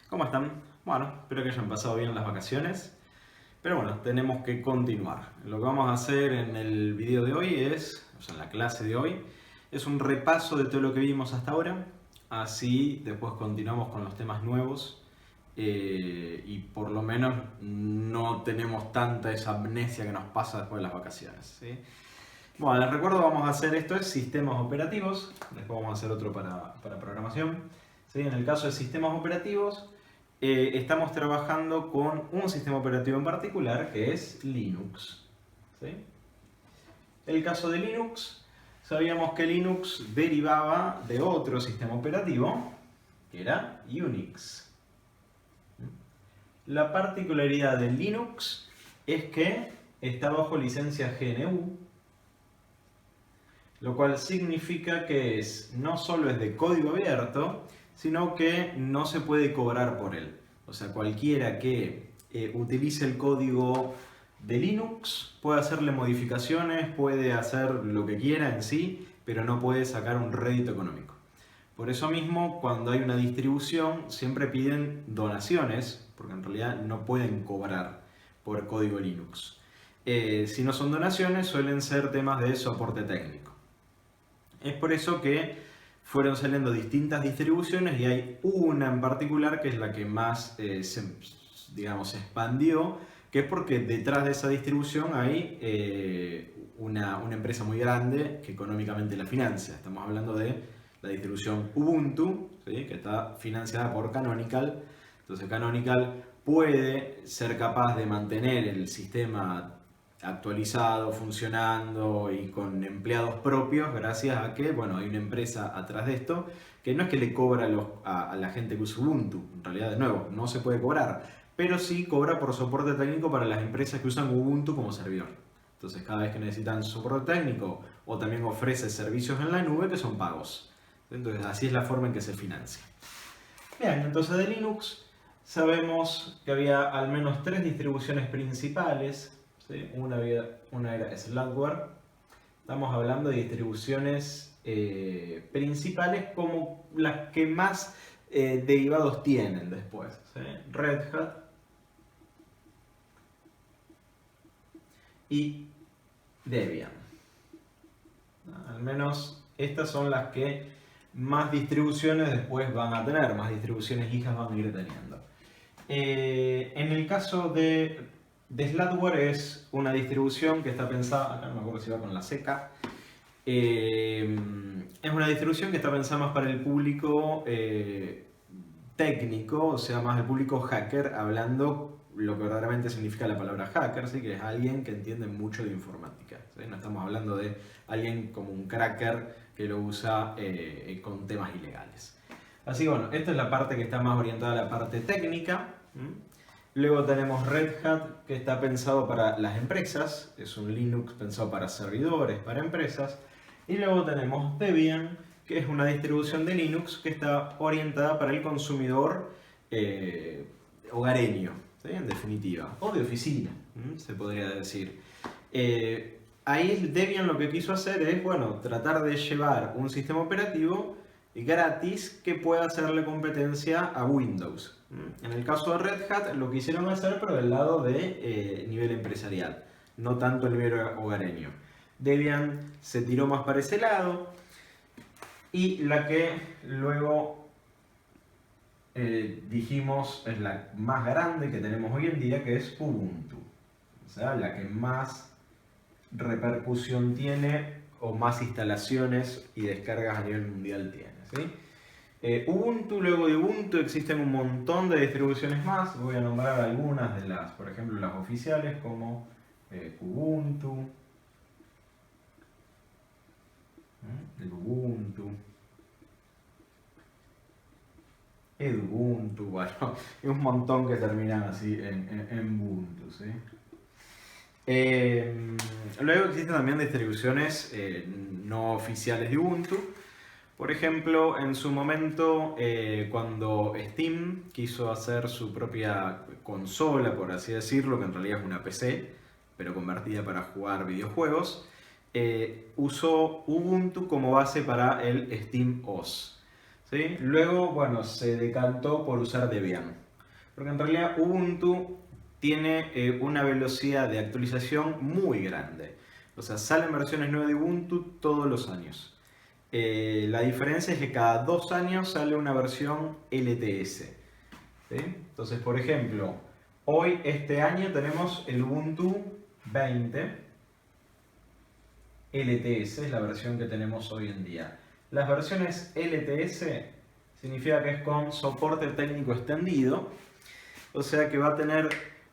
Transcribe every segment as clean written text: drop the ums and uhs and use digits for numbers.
¿Cómo están? Bueno, espero que hayan pasado bien las vacaciones. Pero bueno, tenemos que continuar. Lo que vamos a hacer en el video de hoy o sea, en la clase de hoy, es un repaso de todo lo que vimos hasta ahora. Así después continuamos con los temas nuevos. Y por lo menos no tenemos tanta esa amnesia que nos pasa después de las vacaciones, ¿sí? Bueno, les recuerdo, vamos a hacer esto es sistemas operativos. Después vamos a hacer otro para programación, ¿sí? En el caso de sistemas operativos, estamos trabajando con un sistema operativo en particular que es Linux, ¿sí? El caso de Linux, sabíamos que Linux derivaba de otro sistema operativo que era Unix. La particularidad de Linux es que está bajo licencia GNU, lo cual significa que no solo es de código abierto, sino que no se puede cobrar por él. O sea, cualquiera que utilice el código de Linux puede hacerle modificaciones, puede hacer lo que quiera en sí, pero no puede sacar un rédito económico. Por eso mismo, cuando hay una distribución, siempre piden donaciones, porque en realidad no pueden cobrar por código Linux. Si no son donaciones, suelen ser temas de soporte técnico. Es por eso que fueron saliendo distintas distribuciones y hay una en particular que es la que más se expandió, que es porque detrás de esa distribución hay una empresa muy grande que económicamente la financia. Estamos hablando de la distribución Ubuntu, ¿sí? Que está financiada por Canonical. Entonces Canonical puede ser capaz de mantener el sistema actualizado, funcionando y con empleados propios gracias a que, bueno, hay una empresa atrás de esto que no es que le cobra a la gente que usa Ubuntu, en realidad de nuevo, no se puede cobrar, pero sí cobra por soporte técnico para las empresas que usan Ubuntu como servidor. Entonces cada vez que necesitan soporte técnico o también ofrece servicios en la nube que son pagos. Entonces así es la forma en que se financia. Bien, entonces de Linux sabemos que había al menos tres distribuciones principales, ¿sí? Una era Slackware. Estamos hablando de distribuciones principales como las que más derivados tienen después, ¿sí? Red Hat y Debian. Al menos estas son las que más distribuciones después van a tener, más distribuciones hijas van a ir teniendo. En el caso de Slackware es una distribución que está pensada, acá no me acuerdo si va con la seca, es una distribución que está pensada más para el público técnico, o sea, más el público hacker, hablando lo que verdaderamente significa la palabra hacker, ¿sí? Que es alguien que entiende mucho de informática, ¿sí? No estamos hablando de alguien como un cracker que lo usa con temas ilegales. Así que bueno, esta es la parte que está más orientada a la parte técnica. Luego tenemos Red Hat, que está pensado para las empresas, es un Linux pensado para servidores, para empresas. Y luego tenemos Debian, que es una distribución de Linux que está orientada para el consumidor hogareño, ¿sí? En definitiva, o de oficina, se podría decir. Ahí Debian lo que quiso hacer es, bueno, tratar de llevar un sistema operativo gratis que pueda hacerle competencia a Windows. En el caso de Red Hat lo quisieron hacer pero del lado de nivel empresarial, no tanto a nivel hogareño. Debian se tiró más para ese lado y la que luego dijimos es la más grande que tenemos hoy en día, que es Ubuntu. O sea, la que más repercusión tiene o más instalaciones y descargas a nivel mundial tiene, ¿sí? Ubuntu, luego de Ubuntu existen un montón de distribuciones más. Voy a nombrar algunas de las, por ejemplo, las oficiales como Ubuntu, el Ubuntu, Edubuntu, bueno, y un montón que terminan así en Ubuntu, ¿sí? Luego existen también distribuciones no oficiales de Ubuntu. Por ejemplo, en su momento, cuando Steam quiso hacer su propia consola, por así decirlo, que en realidad es una PC, pero convertida para jugar videojuegos, usó Ubuntu como base para el Steam OS. ¿sí? Luego, bueno, se decantó por usar Debian. Porque en realidad Ubuntu tiene una velocidad de actualización muy grande. O sea, salen versiones nuevas de Ubuntu todos los años. La diferencia es que cada 2 años sale una versión LTS. ¿Sí? Entonces, por ejemplo, hoy, este año, tenemos el Ubuntu 20 LTS, es la versión que tenemos hoy en día. Las versiones LTS significa que es con soporte técnico extendido, o sea que va a tener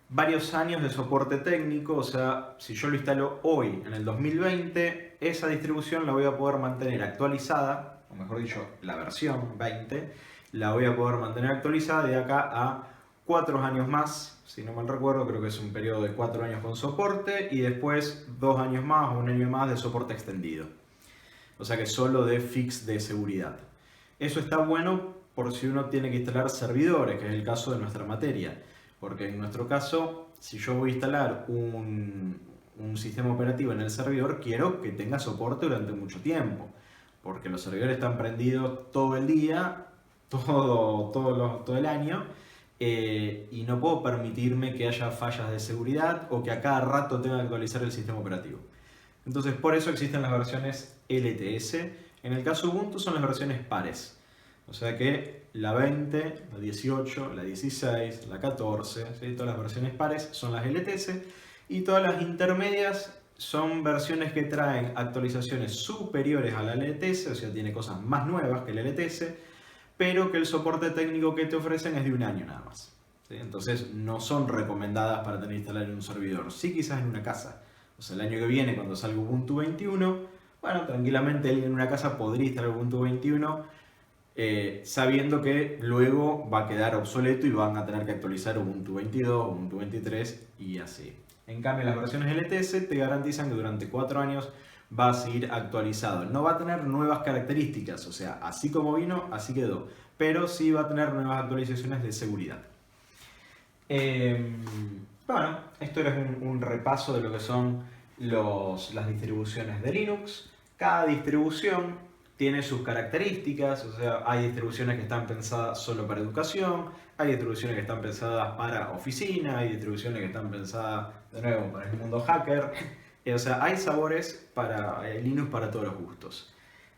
varios años de soporte técnico, o sea, si yo lo instalo hoy, en el 2020, esa distribución la voy a poder mantener actualizada, o mejor dicho, la versión 20, la voy a poder mantener actualizada de acá a 4 años más, si no mal recuerdo, creo que es un periodo de 4 años con soporte y después 2 años más o 1 año más de soporte extendido. O sea que solo de fix de seguridad. Eso está bueno por si uno tiene que instalar servidores, que es el caso de nuestra materia. Porque en nuestro caso, si yo voy a instalar un sistema operativo en el servidor, quiero que tenga soporte durante mucho tiempo. Porque los servidores están prendidos todo el día, todo el año, y no puedo permitirme que haya fallas de seguridad o que a cada rato tenga que actualizar el sistema operativo. Entonces, por eso existen las versiones LTS. En el caso de Ubuntu son las versiones pares. O sea que la 20, la 18, la 16, la 14, ¿sí? Todas las versiones pares son las LTS. Y todas las intermedias son versiones que traen actualizaciones superiores a la LTS, o sea, tiene cosas más nuevas que la LTS, pero que el soporte técnico que te ofrecen es de 1 año nada más. ¿Sí? Entonces no son recomendadas para tener instalado en un servidor, sí quizás en una casa. O sea, el año que viene, cuando salga Ubuntu 21, bueno, tranquilamente alguien en una casa podría instalar Ubuntu 21, sabiendo que luego va a quedar obsoleto y van a tener que actualizar Ubuntu 22, Ubuntu 23 y así. En cambio, las versiones LTS te garantizan que durante 4 años va a seguir actualizado. No va a tener nuevas características, o sea, así como vino, así quedó. Pero sí va a tener nuevas actualizaciones de seguridad. Bueno, esto era un repaso de lo que son las distribuciones de Linux. Cada distribución tiene sus características, o sea, hay distribuciones que están pensadas solo para educación, hay distribuciones que están pensadas para oficina, hay distribuciones que están pensadas, de nuevo, para el mundo hacker. O sea, hay sabores para Linux para todos los gustos.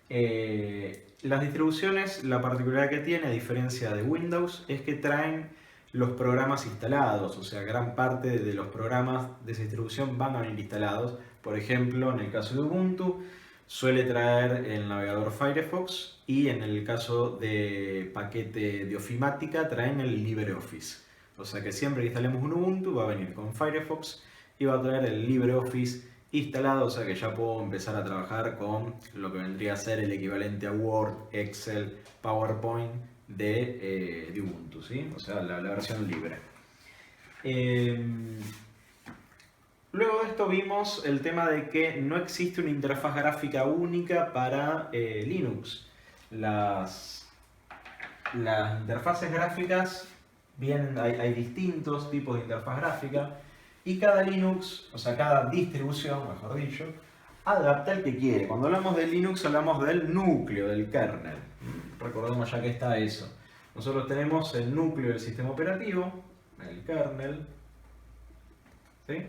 Las distribuciones, la particularidad que tiene, a diferencia de Windows, es que traen los programas instalados, o sea, gran parte de los programas de esa distribución van a venir instalados. Por ejemplo, en el caso de Ubuntu, suele traer el navegador Firefox y en el caso de paquete de ofimática traen el LibreOffice. O sea que siempre que instalemos un Ubuntu va a venir con Firefox y va a traer el LibreOffice instalado, o sea que ya puedo empezar a trabajar con lo que vendría a ser el equivalente a Word, Excel, PowerPoint de Ubuntu, ¿sí? O sea, la versión libre. Luego de esto vimos el tema de que no existe una interfaz gráfica única para Linux. Las interfaces gráficas, bien, hay distintos tipos de interfaz gráfica y cada Linux, o sea, cada distribución, mejor dicho, adapta el que quiere. Cuando hablamos de Linux hablamos del núcleo, del kernel. Recordemos ya que está eso. Nosotros tenemos el núcleo del sistema operativo, el kernel, ¿sí?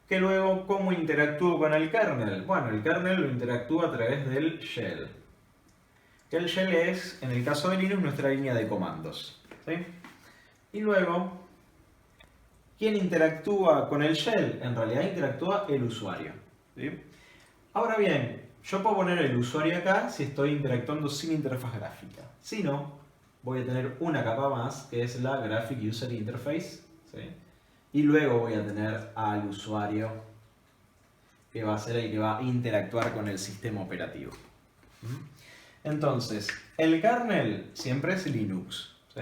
Que luego, ¿cómo interactúo con el kernel? Bueno, el kernel lo interactúa a través del shell. El shell es, en el caso de Linux, nuestra línea de comandos, ¿sí? Y luego, ¿quién interactúa con el shell? En realidad interactúa el usuario, ¿sí? Ahora bien, yo puedo poner el usuario acá si estoy interactuando sin interfaz gráfica. Si no, voy a tener una capa más, que es la Graphic User Interface, ¿sí? Y luego voy a tener al usuario, que va a ser el que va a interactuar con el sistema operativo. Entonces, el kernel siempre es Linux, ¿sí?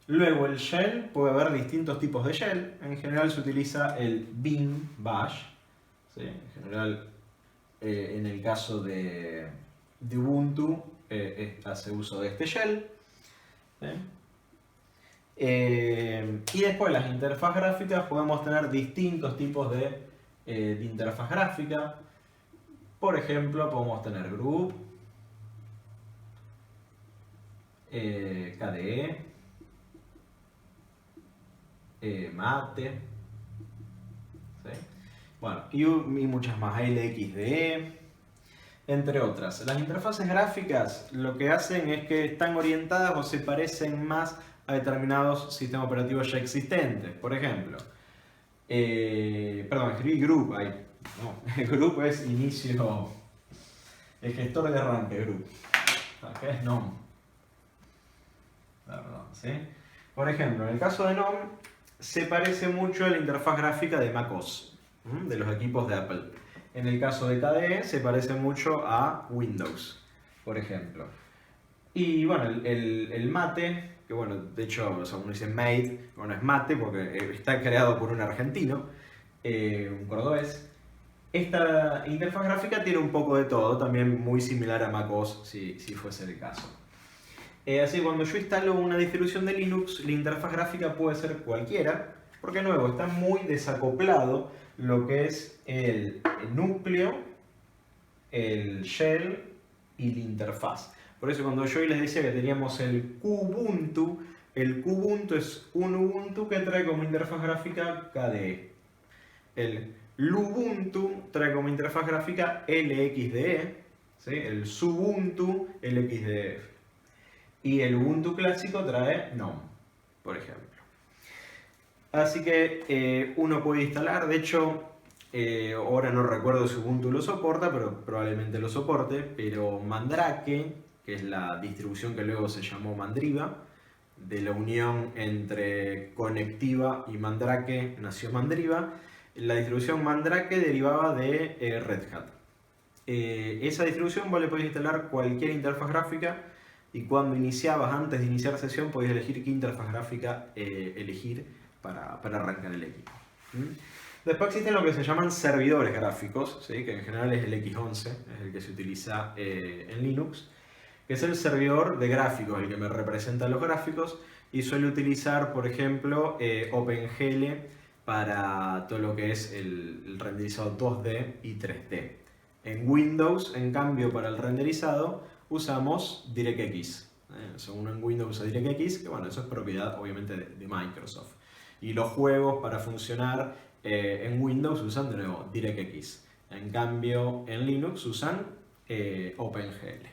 Luego el shell, puede haber distintos tipos de shell. En general se utiliza el bin bash, ¿sí? En general, en el caso de Ubuntu, hace uso de este shell, ¿sí? Y después las interfaz gráficas, podemos tener distintos tipos de interfaz gráfica. Por ejemplo, podemos tener group, KDE, Mate, ¿sí? Bueno, y muchas más, LXDE, entre otras. Las interfaces gráficas lo que hacen es que están orientadas o se parecen más a determinados sistemas operativos ya existentes. Por ejemplo, perdón, escribí group ahí. No, group es inicio, el gestor de arranque, group. Acá es nom. Perdón, ¿sí? Por ejemplo, en el caso de nom, se parece mucho a la interfaz gráfica de macOS, de los equipos de Apple. En el caso de KDE, se parece mucho a Windows, por ejemplo. Y bueno, el mate, que bueno, de hecho, o sea, uno dice mate, bueno, es mate porque está creado por un argentino, un cordobés. Esta interfaz gráfica tiene un poco de todo, también muy similar a macOS, si fuese el caso. Así que cuando yo instalo una distribución de Linux, la interfaz gráfica puede ser cualquiera, porque de nuevo está muy desacoplado lo que es el núcleo, el shell y la interfaz. Por eso cuando yo les decía que teníamos el Kubuntu es un Ubuntu que trae como interfaz gráfica KDE. El Lubuntu trae como interfaz gráfica LXDE, ¿sí? El Xubuntu LXDE. Y el Ubuntu clásico trae GNOME, por ejemplo. Así que uno puede instalar, de hecho, ahora no recuerdo si Ubuntu lo soporta, pero probablemente lo soporte, pero Mandrake, que es la distribución que luego se llamó Mandriva, de la unión entre Conectiva y Mandrake nació Mandriva. La distribución Mandrake derivaba de Red Hat. Esa distribución vos le podés instalar cualquier interfaz gráfica y cuando iniciabas, antes de iniciar sesión, podías elegir qué interfaz gráfica elegir para arrancar el equipo. Después existen lo que se llaman servidores gráficos, ¿sí? Que en general es el X11, es el que se utiliza en Linux, que es el servidor de gráficos, el que me representa los gráficos, y suele utilizar, por ejemplo, OpenGL para todo lo que es el renderizado 2D y 3D. En Windows, en cambio, para el renderizado, usamos DirectX. Según en Windows usa DirectX, que bueno, eso es propiedad obviamente de Microsoft. Y los juegos para funcionar en Windows usan de nuevo DirectX. En cambio, en Linux usan OpenGL.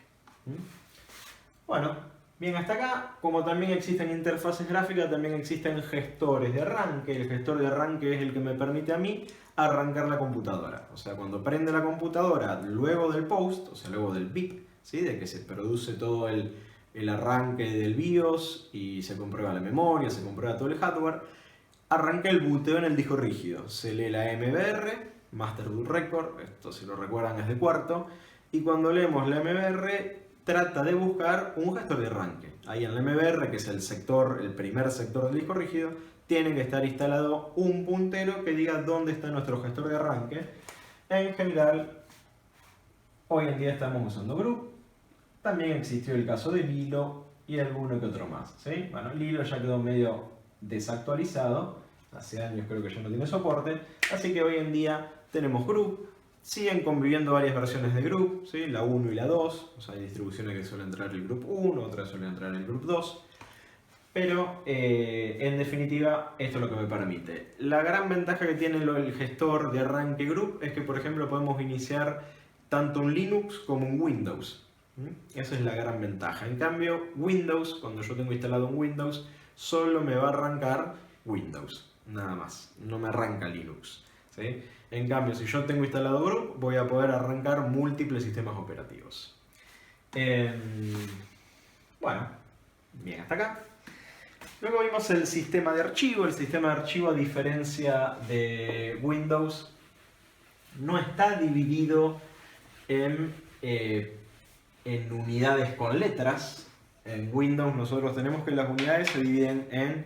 Bueno, bien, hasta acá, como también existen interfaces gráficas, también existen gestores de arranque. El gestor de arranque es el que me permite a mí arrancar la computadora. O sea, cuando prende la computadora, luego del post, o sea, luego del bip, ¿sí? De que se produce todo el arranque del BIOS y se comprueba la memoria, se comprueba todo el hardware, arranca el booteo en el disco rígido. Se lee la MBR, Master Boot Record, esto si lo recuerdan es de cuarto, y cuando leemos la MBR trata de buscar un gestor de arranque. Ahí en la MBR, que es el primer sector del disco rígido, tiene que estar instalado un puntero que diga dónde está nuestro gestor de arranque. En general, hoy en día estamos usando Group. También existió el caso de Lilo y alguno que otro más, ¿sí? Bueno, Lilo ya quedó medio desactualizado, hace años creo que ya no tiene soporte, así que hoy en día tenemos Group. Siguen conviviendo varias versiones de Group, ¿sí? La 1 y la 2, o sea, hay distribuciones que suelen entrar el Group 1, otras suelen entrar el Group 2, pero en definitiva esto es lo que me permite. La gran ventaja que tiene el gestor de arranque Group es que, por ejemplo, podemos iniciar tanto un Linux como un Windows. Esa es la gran ventaja. En cambio, Windows, cuando yo tengo instalado un Windows, solo me va a arrancar Windows, nada más, no me arranca Linux, ¿sí? En cambio, si yo tengo instalado Group, voy a poder arrancar múltiples sistemas operativos. Bueno, bien, hasta acá. Luego vimos el sistema de archivo. El sistema de archivo, a diferencia de Windows, no está dividido en unidades con letras. En Windows nosotros tenemos que las unidades se dividen en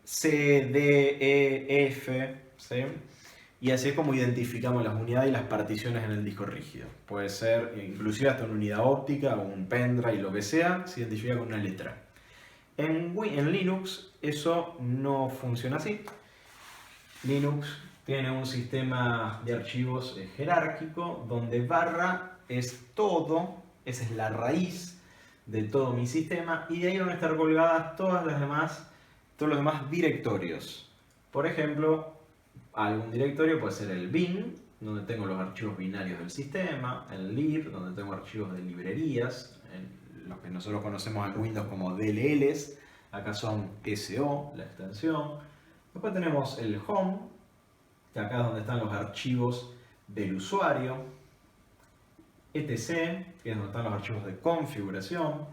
C, D, E, F, ¿sí? Y así es como identificamos las unidades y las particiones en el disco rígido. Puede ser inclusive hasta una unidad óptica o un pendrive, lo que sea, se identifica con una letra. En Linux eso no funciona así. Linux tiene un sistema de archivos jerárquico donde barra es todo, esa es la raíz de todo mi sistema, y de ahí van a estar colgadas todos los demás directorios. Por ejemplo, algún directorio puede ser el bin, donde tengo los archivos binarios del sistema, el lib, donde tengo archivos de librerías, los que nosotros conocemos en Windows como DLLs, acá son SO, la extensión. Después tenemos el home, que acá es donde están los archivos del usuario, etc, que es donde están los archivos de configuración,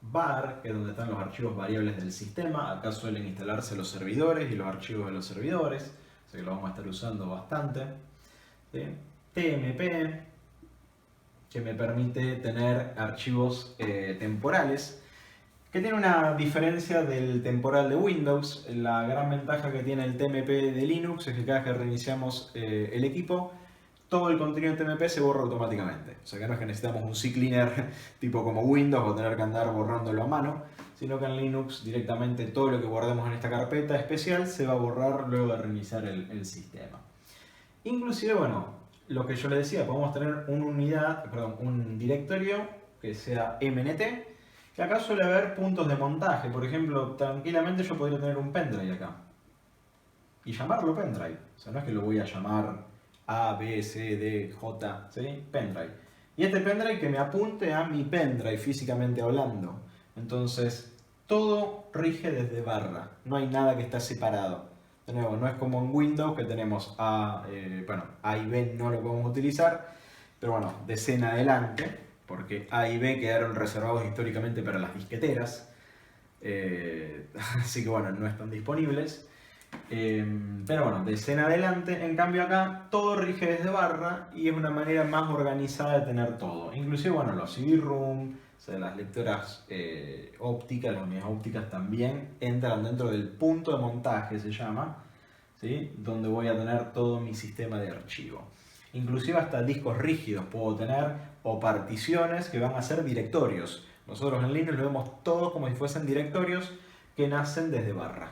var, que es donde están los archivos variables del sistema, acá suelen instalarse los servidores y los archivos de los servidores, así que lo vamos a estar usando bastante. ¿Sí? TMP, que me permite tener archivos temporales, que tiene una diferencia del temporal de Windows. La gran ventaja que tiene el TMP de Linux es que cada vez que reiniciamos el equipo, todo el contenido de TMP se borra automáticamente. O sea que no es que necesitamos un CCleaner tipo como Windows o tener que andar borrándolo a mano, sino que en Linux directamente todo lo que guardemos en esta carpeta especial se va a borrar luego de reiniciar el sistema. Inclusive, bueno, lo que yo les decía, podemos tener un directorio que sea MNT, que acá suele haber puntos de montaje. Por ejemplo, tranquilamente yo podría tener un pendrive acá y llamarlo pendrive. O sea, no es que lo voy a llamar A, B, C, D, J, ¿sí? Pendrive. Y este pendrive que me apunte a mi pendrive físicamente hablando. Entonces, todo rige desde barra. No hay nada que está separado. De nuevo, no es como en Windows que tenemos A y B no lo podemos utilizar, pero bueno, de C en adelante, porque A y B quedaron reservados históricamente para las disqueteras, así que bueno, no están disponibles. Pero bueno, de C en adelante, en cambio acá todo rige desde barra y es una manera más organizada de tener todo. Inclusive, bueno, los CD-ROM, o sea, las lectoras ópticas, las unidades ópticas también entran dentro del punto de montaje, se llama, ¿sí? Donde voy a tener todo mi sistema de archivo. Inclusive hasta discos rígidos puedo tener, o particiones que van a ser directorios. Nosotros en Linux lo vemos todo como si fuesen directorios que nacen desde barra,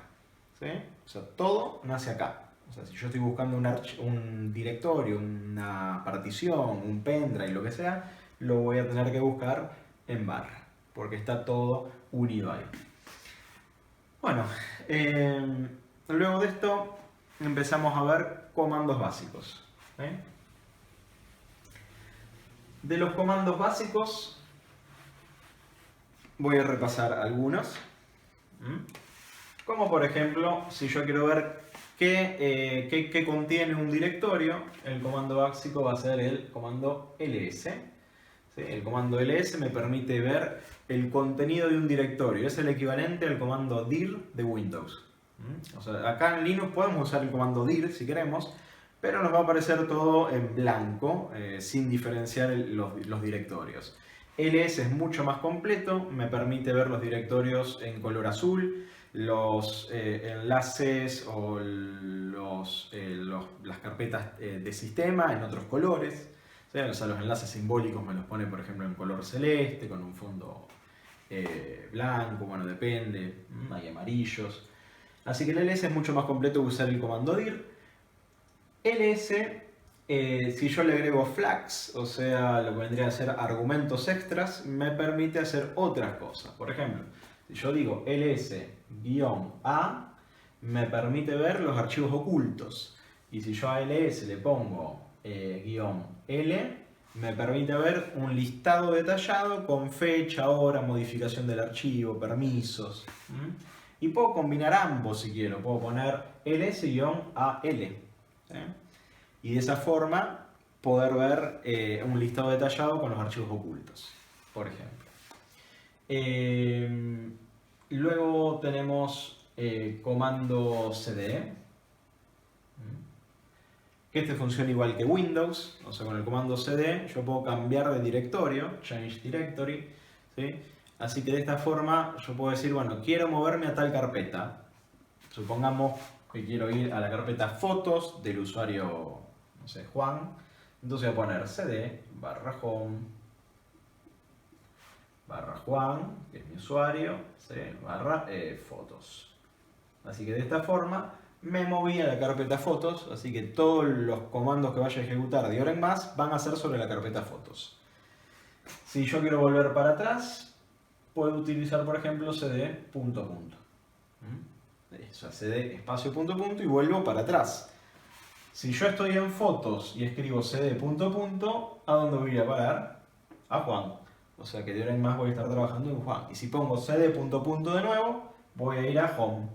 ¿sí? O sea, todo nace acá. O sea, si yo estoy buscando un directorio, una partición, un pendrive, lo que sea, lo voy a tener que buscar en barra, porque está todo unido ahí. Bueno, luego de esto empezamos a ver comandos básicos. De los comandos básicos voy a repasar algunos. Como por ejemplo, si yo quiero ver qué contiene un directorio, el comando básico va a ser el comando ls. ¿Sí? El comando ls me permite ver el contenido de un directorio. Es el equivalente al comando dir de Windows. O sea, acá en Linux podemos usar el comando dir si queremos, pero nos va a aparecer todo en blanco, sin diferenciar los directorios. ls es mucho más completo, me permite ver los directorios en color azul, los enlaces o las carpetas de sistema en otros colores. O sea, los enlaces simbólicos me los pone, por ejemplo, en color celeste, con un fondo blanco, bueno, depende, hay amarillos. Así que el ls es mucho más completo que usar el comando dir. ls, si yo le agrego flags, o sea, lo que vendría a ser argumentos extras, me permite hacer otras cosas. Por ejemplo, si yo digo ls-a, me permite ver los archivos ocultos. Y si yo a ls le pongo -l, me permite ver un listado detallado con fecha, hora, modificación del archivo, permisos. Y puedo combinar ambos si quiero. Puedo poner ls-al. Y de esa forma poder ver un listado detallado con los archivos ocultos, por ejemplo. Luego tenemos comando cd, que este funciona igual que Windows. O sea, con el comando cd yo puedo cambiar de directorio, change directory, ¿sí? Así que de esta forma yo puedo decir, bueno, quiero moverme a tal carpeta. Supongamos que quiero ir a la carpeta fotos del usuario, no sé, Juan. Entonces voy a poner cd/home /Juan, que es mi usuario, ¿sí? /fotos. Así que de esta forma me moví a la carpeta fotos, así que todos los comandos que vaya a ejecutar de ahora en más van a ser sobre la carpeta fotos. Si yo quiero volver para atrás, puedo utilizar, por ejemplo, cd punto punto. O sea, cd espacio punto punto y vuelvo para atrás. Si yo estoy en fotos y escribo cd punto punto, ¿a dónde voy a parar? A Juan. O sea que de ahora en más voy a estar trabajando en Juan. Y si pongo cd punto punto de nuevo, voy a ir a home.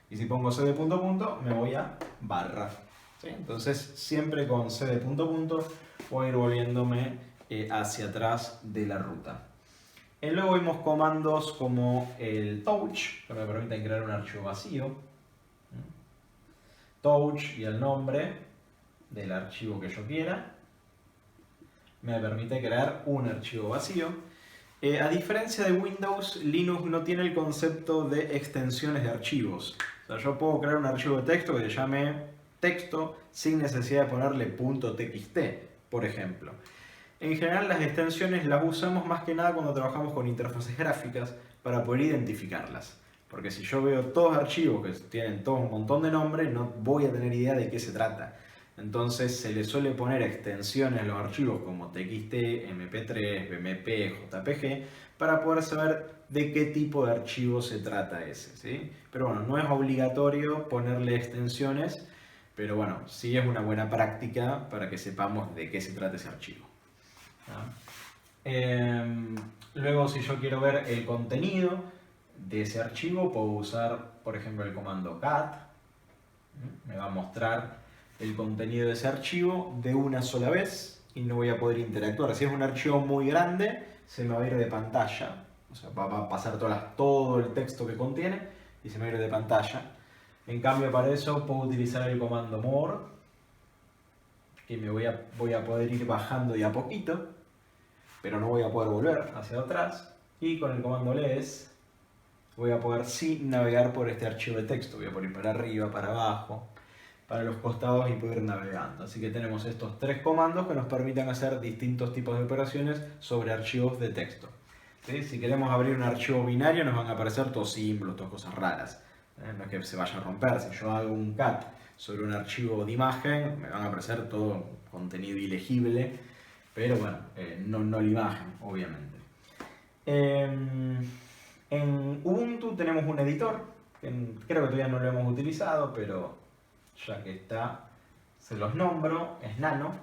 Y si pongo cd punto punto, me voy a barra. ¿Sí? Entonces, siempre con cd punto punto voy a ir volviéndome hacia atrás de la ruta. Luego vimos comandos como el touch, que me permiten crear un archivo vacío. Touch y el nombre del archivo que yo quiera. Me permite crear un archivo vacío. A diferencia de Windows, Linux no tiene el concepto de extensiones de archivos. O sea, yo puedo crear un archivo de texto que se llame texto sin necesidad de ponerle .txt, por ejemplo. En general las extensiones las usamos más que nada cuando trabajamos con interfaces gráficas para poder identificarlas. Porque si yo veo todos archivos que tienen todos un montón de nombres, no voy a tener idea de qué se trata. Entonces se le suele poner extensiones a los archivos como txt, mp3, bmp, jpg para poder saber de qué tipo de archivo se trata ese, ¿sí? Pero bueno, no es obligatorio ponerle extensiones, pero bueno, sí es una buena práctica para que sepamos de qué se trata ese archivo. Luego, si yo quiero ver el contenido de ese archivo, puedo usar, por ejemplo, el comando cat. Me va a mostrar el contenido de ese archivo de una sola vez y no voy a poder interactuar. Si es un archivo muy grande, se me va a ir de pantalla. O sea, va a pasar todo el texto que contiene y se me va a ir de pantalla. En cambio, para eso puedo utilizar el comando more, que voy a poder ir bajando de a poquito, pero no voy a poder volver hacia atrás. Y con el comando less voy a poder sí navegar por este archivo de texto. Voy a poder ir para arriba, para abajo, para los costados y poder ir navegando. Así que tenemos estos tres comandos que nos permiten hacer distintos tipos de operaciones sobre archivos de texto. ¿Sí? Si queremos abrir un archivo binario nos van a aparecer todos símbolos, todas cosas raras. No es que se vaya a romper. Si yo hago un cat sobre un archivo de imagen, me van a aparecer todo contenido ilegible, pero bueno, no la imagen, obviamente. En Ubuntu tenemos un editor, que creo que todavía no lo hemos utilizado, pero ya que está, se los nombro, es Nano.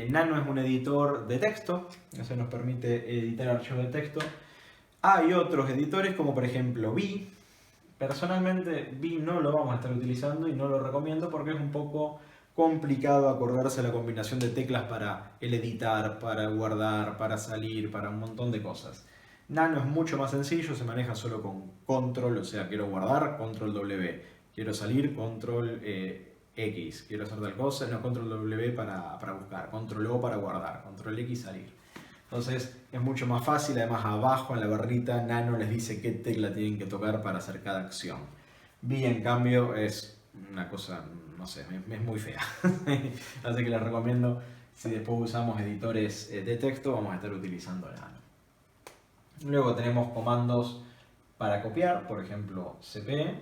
Nano es un editor de texto, eso nos permite editar archivos de texto. Hay otros editores como por ejemplo Vi. Personalmente Vi no lo vamos a estar utilizando y no lo recomiendo porque es un poco complicado acordarse la combinación de teclas para el editar, para guardar, para salir, para un montón de cosas. Nano es mucho más sencillo, se maneja solo con control, o sea, quiero guardar, control W, quiero salir, control X, quiero hacer tal cosa, no, control W para buscar, control O para guardar, control X salir. Entonces es mucho más fácil, además abajo en la barrita Nano les dice qué tecla tienen que tocar para hacer cada acción. Vi en cambio es una cosa, no sé, es muy fea. Así que les recomiendo, si después usamos editores de texto, vamos a estar utilizando Nano. Luego tenemos comandos para copiar, por ejemplo cp,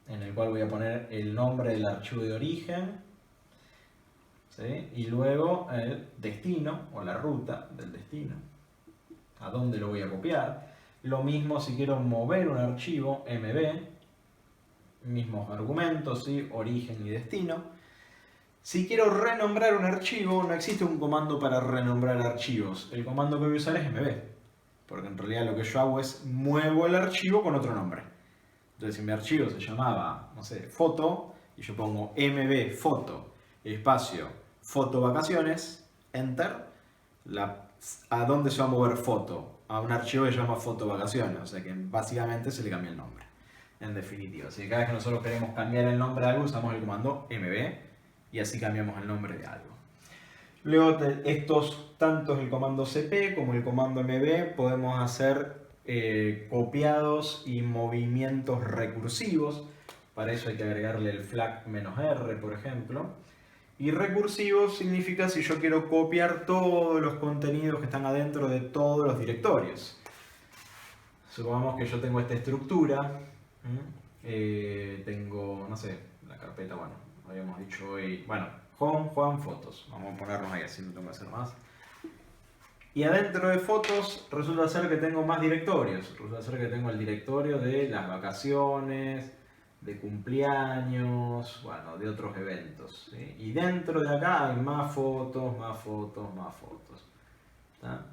en el cual voy a poner el nombre del archivo de origen, ¿sí? Y luego el destino o la ruta del destino, a dónde lo voy a copiar. Lo mismo si quiero mover un archivo, mb, mismos argumentos, ¿sí? Origen y destino. Si quiero renombrar un archivo, no existe un comando para renombrar archivos. El comando que voy a usar es mb. Porque en realidad lo que yo hago es muevo el archivo con otro nombre. Entonces si mi archivo se llamaba, no sé, foto, y yo pongo mb foto, espacio, foto vacaciones, enter, ¿a dónde se va a mover foto? A un archivo que se llama foto vacaciones, o sea que básicamente se le cambia el nombre. En definitiva, si cada vez que nosotros queremos cambiar el nombre de algo, usamos el comando mb y así cambiamos el nombre de algo. Luego tanto el comando cp como el comando mb podemos hacer copiados y movimientos recursivos. Para eso hay que agregarle el flag "-r", por ejemplo. Y recursivo significa si yo quiero copiar todos los contenidos que están adentro de todos los directorios. Supongamos que yo tengo esta estructura. Tengo, no sé, la carpeta, bueno, habíamos dicho hoy, bueno, Home, Juan, fotos. Vamos a ponernos ahí, así no tengo que hacer más. Y adentro de fotos resulta ser que tengo más directorios. Resulta ser que tengo el directorio de las vacaciones, de cumpleaños, bueno, de otros eventos, ¿sí? Y dentro de acá hay más fotos, más fotos, más fotos. ¿Tá?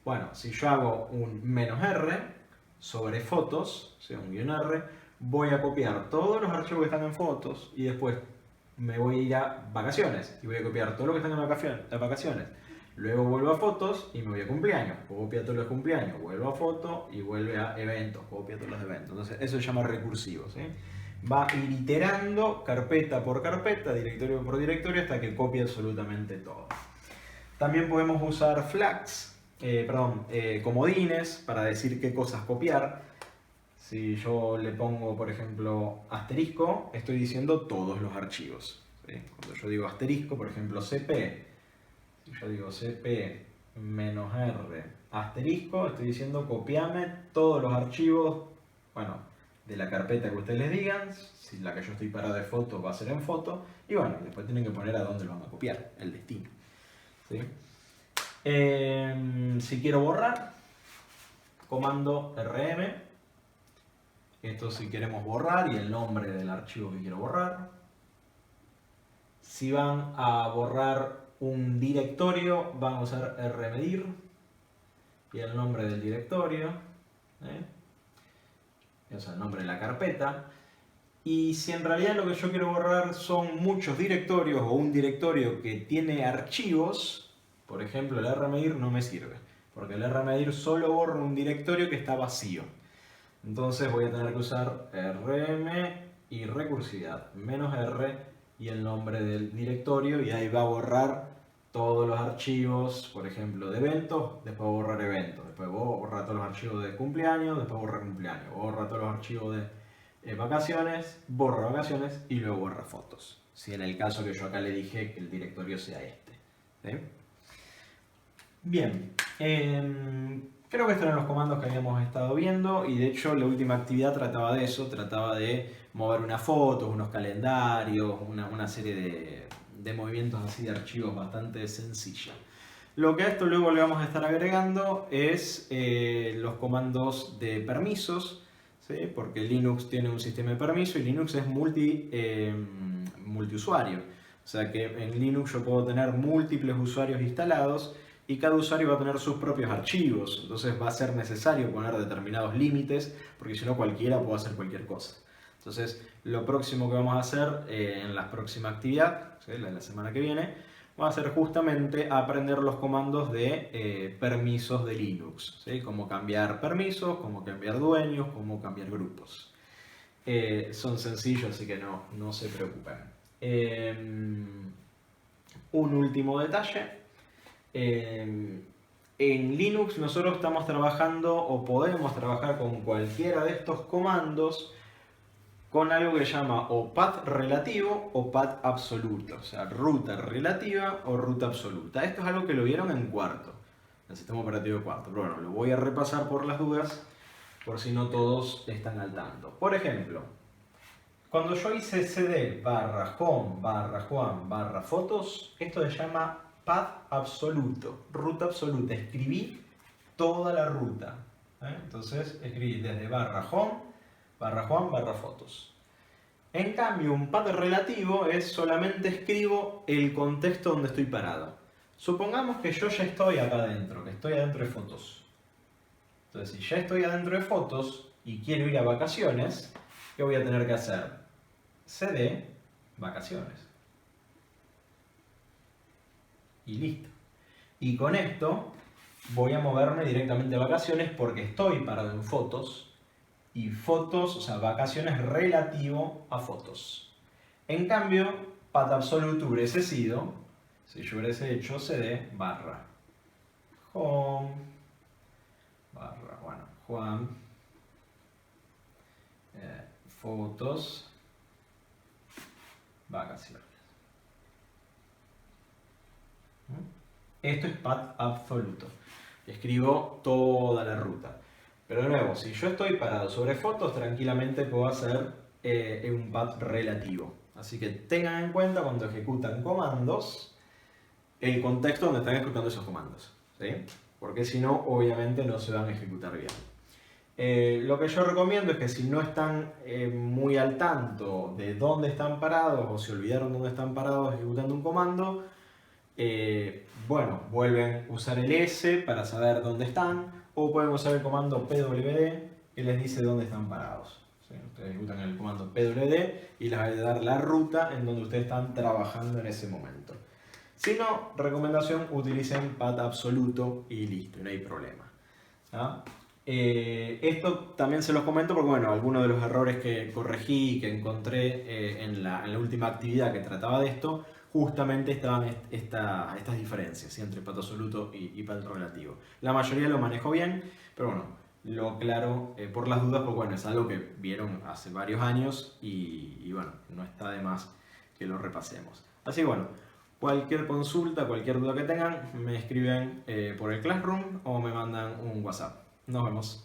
Bueno, si yo hago un "-r" sobre fotos, o sea, un "-r", voy a copiar todos los archivos que están en fotos y después me voy a ir a vacaciones y voy a copiar todo lo que está en vacaciones. Luego vuelvo a fotos y me voy a cumpleaños. Copia todos los cumpleaños, vuelvo a fotos y vuelve a eventos. Copia todos los eventos. Entonces eso se llama recursivo, ¿sí? Va a ir iterando carpeta por carpeta, directorio por directorio, hasta que copie absolutamente todo. También podemos usar flags, comodines para decir qué cosas copiar. Si yo le pongo, por ejemplo, asterisco, estoy diciendo todos los archivos, ¿sí? Cuando yo digo asterisco, por ejemplo, cp, si yo digo cp -r asterisco, estoy diciendo copiame todos los archivos, bueno, de la carpeta que ustedes les digan. Si la que yo estoy parado de foto va a ser en foto, y bueno, después tienen que poner a dónde lo van a copiar, el destino, ¿sí? Si quiero borrar, comando rm. Esto si queremos borrar y el nombre del archivo que quiero borrar. Si van a borrar un directorio, van a usar rmedir y el nombre del directorio, o sea, el nombre de la carpeta. Y si en realidad lo que yo quiero borrar son muchos directorios o un directorio que tiene archivos, por ejemplo, el rmedir no me sirve, porque el rmedir solo borra un directorio que está vacío. Entonces voy a tener que usar rm y recursividad, -r y el nombre del directorio, y ahí va a borrar todos los archivos, por ejemplo, de eventos, después borrar eventos, después borrar todos los archivos de cumpleaños, después borrar cumpleaños, borra todos los archivos de vacaciones, borra vacaciones y luego borra fotos. Si en el caso que yo acá le dije que el directorio sea este, ¿sí? Bien, creo que estos eran los comandos que habíamos estado viendo, y de hecho la última actividad trataba de eso, trataba de mover unas fotos, unos calendarios, una serie de movimientos así de archivos bastante sencilla. Lo que a esto luego le vamos a estar agregando es los comandos de permisos, ¿sí? Porque Linux tiene un sistema de permisos y Linux es multiusuario. O sea que en Linux yo puedo tener múltiples usuarios instalados y cada usuario va a tener sus propios archivos. Entonces va a ser necesario poner determinados límites, porque si no cualquiera puede hacer cualquier cosa. Entonces lo próximo que vamos a hacer en la próxima actividad, ¿sí? La de la semana que viene, va a ser justamente aprender los comandos de permisos de Linux, ¿sí? Cómo cambiar permisos, cómo cambiar dueños, cómo cambiar grupos. Son sencillos, así que no se preocupen. Un último detalle. En Linux nosotros estamos trabajando o podemos trabajar con cualquiera de estos comandos con algo que se llama o path relativo o path absoluto, o sea, ruta relativa o ruta absoluta. Esto es algo que lo vieron en cuarto, el sistema operativo de cuarto, pero bueno, lo voy a repasar por las dudas, por si no todos están al tanto. Por ejemplo, cuando yo hice cd /home/Juan/fotos, esto se llama path absoluto, ruta absoluta. Escribí toda la ruta, entonces escribí desde /home/Juan/fotos. En cambio, un path relativo es solamente escribo el contexto donde estoy parado. Supongamos que yo ya estoy acá adentro, que estoy adentro de fotos. Entonces, si ya estoy adentro de fotos y quiero ir a vacaciones, ¿qué voy a tener que hacer? cd vacaciones. Y listo. Y con esto voy a moverme directamente a vacaciones porque estoy parado en fotos. Y fotos, o sea, vacaciones relativo a fotos. En cambio, path absoluto hubiese sido, si yo hubiese hecho cd /home Juan fotos vacaciones. Esto es path absoluto. Escribo toda la ruta. Pero de nuevo, si yo estoy parado sobre fotos, tranquilamente puedo hacer un path relativo. Así que tengan en cuenta cuando ejecutan comandos el contexto donde están ejecutando esos comandos, ¿sí? porque si no, obviamente no se van a ejecutar bien. Lo que yo recomiendo es que si no están muy al tanto de dónde están parados o se olvidaron dónde están parados ejecutando un comando, bueno, vuelven a usar el S para saber dónde están, o pueden usar el comando pwd que les dice dónde están parados. ¿Sí? Ustedes ejecutan el comando pwd y les va a dar la ruta en donde ustedes están trabajando en ese momento. Si no, recomendación, utilicen path absoluto y listo, no hay problema. ¿Ah? Esto también se los comento porque, bueno, algunos de los errores que corregí y que encontré en la última actividad que trataba de esto, justamente estaban estas diferencias, ¿sí? Entre path absoluto y path relativo. La mayoría lo manejo bien, pero bueno, lo aclaro por las dudas, porque bueno, es algo que vieron hace varios años y bueno, no está de más que lo repasemos. Así que bueno, cualquier consulta, cualquier duda que tengan, me escriben por el Classroom o me mandan un WhatsApp. Nos vemos.